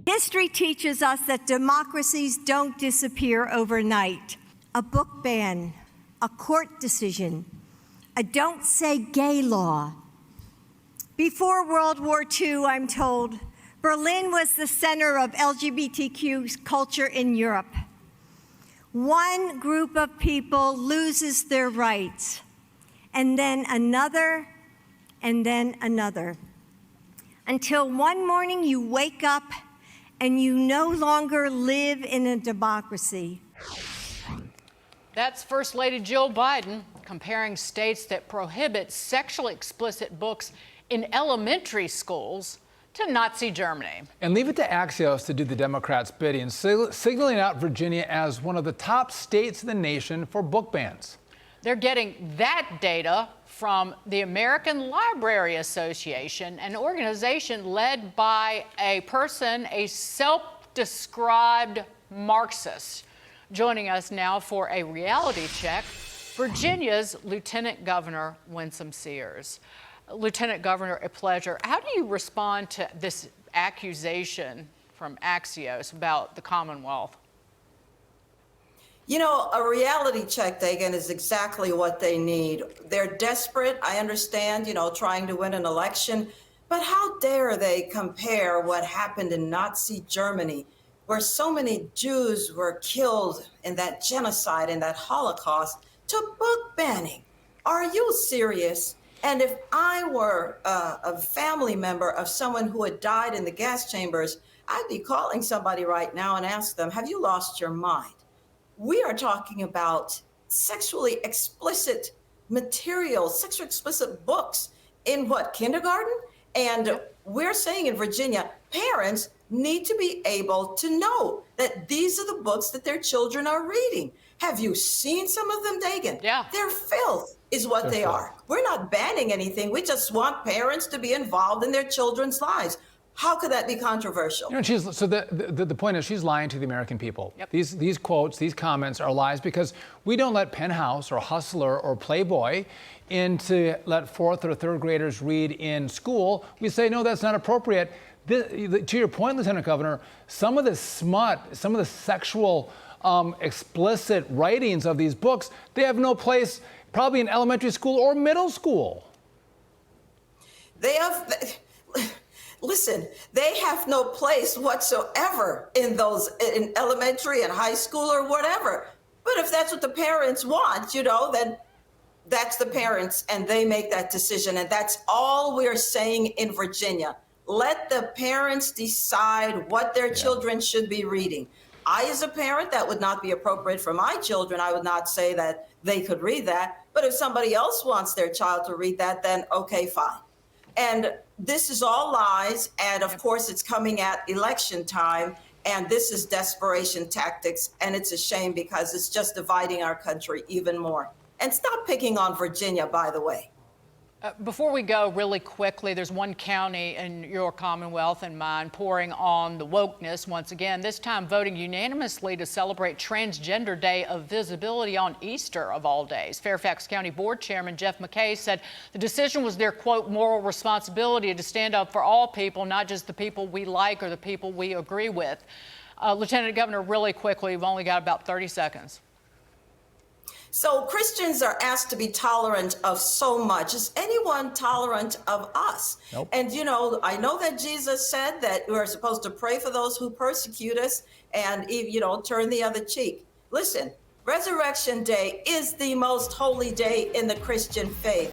History teaches us that democracies don't disappear overnight. A book ban, a court decision, a don't say gay law. Before World War II, I'm told, Berlin was the center of LGBTQ culture in Europe. One group of people loses their rights, and then another, and then another. Until one morning you wake up and you no longer live in a democracy. That's First Lady Jill Biden comparing states that prohibit sexually explicit books in elementary schools to Nazi Germany. And leave it to Axios to do the Democrats' bidding, signaling out Virginia as one of the top states in the nation for book bans. They're getting that data from the American Library Association, an organization led by a person, a self-described Marxist. Joining us now for a reality check, Virginia's Lieutenant Governor Winsome Sears. Lieutenant Governor, a pleasure. How do you respond to this accusation from Axios about the Commonwealth? You know, a reality check, Dagan, is exactly what they need. They're desperate, I understand, trying to win an election, but how dare they compare what happened in Nazi Germany, where so many Jews were killed in that genocide and that Holocaust, to book banning? Are you serious? And if I were a family member of someone who had died in the gas chambers, I'd be calling somebody right now and ask them, have you lost your mind? We are talking about sexually explicit material, sexually explicit books in kindergarten? And we're saying in Virginia, parents need to be able to know that these are the books that their children are reading. Have you seen some of them, Dagan? Yeah. They're filth is what they are. We're not banning anything. We just want parents to be involved in their children's lives. How could that be controversial? The point is she's lying to the American people. Yep. These quotes, these comments are lies because we don't let Penthouse or Hustler or Playboy in to let fourth or third graders read in school. We say, no, that's not appropriate. To your point, Lieutenant Governor, some of the smut, some of the sexual explicit writings of these books, they have no place probably in elementary school or middle school. Listen, they have no place whatsoever in elementary and high school or whatever. But if that's what the parents want, then that's the parents and they make that decision. And that's all we're saying in Virginia. Let the parents decide what their children should be reading. I, as a parent, that would not be appropriate for my children. I would not say that they could read that. But if somebody else wants their child to read that, then okay, fine. And this is all lies. And of course, it's coming at election time. And this is desperation tactics. And it's a shame because it's just dividing our country even more. And stop picking on Virginia, by the way. Before we go, really quickly, there's one county in your Commonwealth and mine pouring on the wokeness once again, this time voting unanimously to celebrate Transgender Day of Visibility on Easter, of all days. Fairfax County Board Chairman Jeff McKay said the decision was their, quote, moral responsibility to stand up for all people, not just the people we like or the people we agree with. Lieutenant Governor, really quickly, we've only got about 30 seconds. So Christians are asked to be tolerant of so much. Is anyone tolerant of us? Nope. And, I know that Jesus said that we're supposed to pray for those who persecute us and, turn the other cheek. Listen, Resurrection Day is the most holy day in the Christian faith.